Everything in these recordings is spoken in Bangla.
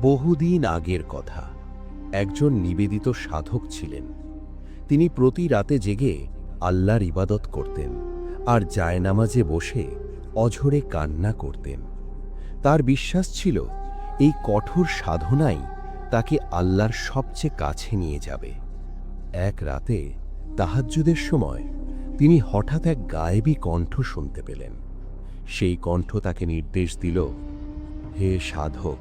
বহুদিন আগের কথা। একজন নিবেদিত সাধক ছিলেন। তিনি প্রতি রাতে জেগে আল্লাহর ইবাদত করতেন আর জায়নামাজে বসে অঝরে কান্না করতেন। তার বিশ্বাস ছিল এই কঠোর সাধনাই তাকে আল্লাহর সবচেয়ে কাছে নিয়ে যাবে। এক রাতে তাহাজ্জুদের সময় তিনি হঠাৎ এক গায়েবী কণ্ঠ শুনতে পেলেন। সেই কণ্ঠ তাকে নির্দেশ দিল, হে সাধক,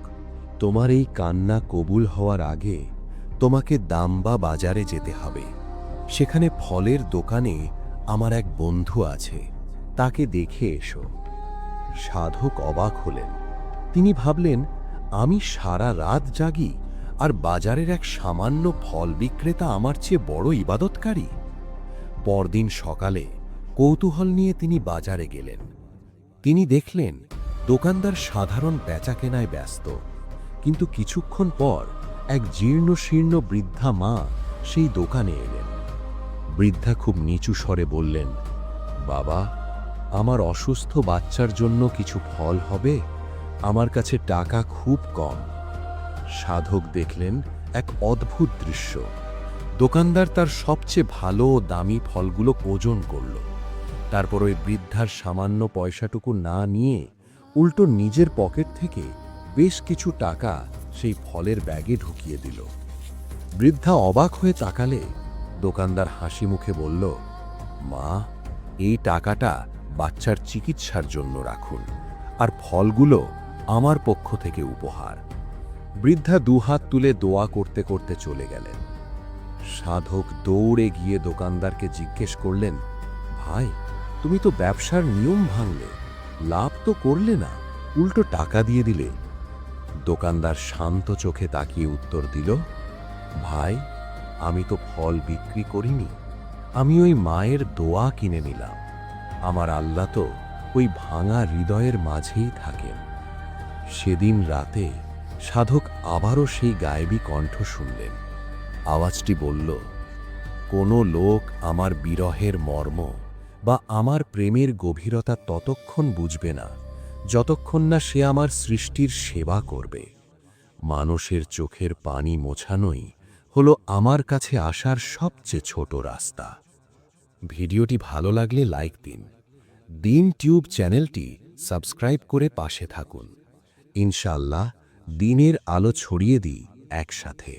তোমার এই কান্না কবুল হওয়ার আগে তোমাকে দাম্বা বাজারে যেতে হবে। সেখানে ফলের দোকানে আমার এক বন্ধু আছে, তাকে দেখে এসো। সাধক অবাক হলেন। তিনি ভাবলেন, আমি সারা রাত জাগি আর বাজারের এক সামান্য ফল বিক্রেতা আমার চেয়ে বড় ইবাদতকারী। পরদিন সকালে কৌতূহল নিয়ে তিনি বাজারে গেলেন। তিনি দেখলেন দোকানদার সাধারণ বেচাকেনায় ব্যস্ত, কিন্তু কিছুক্ষণ পর এক জীর্ণ শীর্ণ বৃদ্ধা মা সেই দোকানে এলেন। বৃদ্ধা খুব নিচু স্বরে বললেন, বাবা, আমার অসুস্থ বাচ্চার জন্য কিছু ফল হবে? আমার কাছে টাকা খুব কম। সাধক দেখলেন এক অদ্ভুত দৃশ্য। দোকানদার তার সবচেয়ে ভালো ও দামি ফলগুলো ওজন করল। তারপর ওই বৃদ্ধার সামান্য পয়সাটুকু না নিয়ে উল্টো নিজের পকেট থেকে বেশ কিছু টাকা সেই ফলের ব্যাগে ঢুকিয়ে দিল। বৃদ্ধা অবাক হয়ে তাকালে দোকানদার হাসি মুখে বলল, মা, এই টাকাটা বাচ্চার চিকিৎসার জন্য রাখুন, আর ফলগুলো আমার পক্ষ থেকে উপহার। বৃদ্ধা দুহাত তুলে দোয়া করতে করতে চলে গেলেন। সাধক দৌড়ে গিয়ে দোকানদারকে জিজ্ঞেস করলেন, ভাই, তুমি তো ব্যবসার নিয়ম ভাঙলে, লাভ তো করলে না, উল্টো টাকা দিয়ে দিলে। দোকানদার শান্ত চোখে তাকিয়ে উত্তর দিল, ভাই, আমি তো ফল বিক্রি করিনি, আমি ওই মায়ের দোয়া কিনে নিলাম। আমার আল্লাহ তো ওই ভাঙা হৃদয়ের মাঝেই থাকেন। সেদিন রাতে সাধক আবারও সেই গায়েবী কণ্ঠ শুনলেন। আওয়াজটি বলল, কোনো লোক আমার বিরহের মর্ম বা আমার প্রেমের গভীরতা ততক্ষণ বুঝবে না যতক্ষণ না সে আমার সৃষ্টির সেবা করবে। মানুষের চোখের পানি মোছানোই হলো আমার কাছে আসার সবচেয়ে ছোট রাস্তা। ভিডিওটি ভালো লাগলে লাইক দিন। দিন টিউব চ্যানেলটি সাবস্ক্রাইব করে পাশে থাকুন। ইনশাআল্লাহ দিনের আলো ছড়িয়ে দিই একসাথে।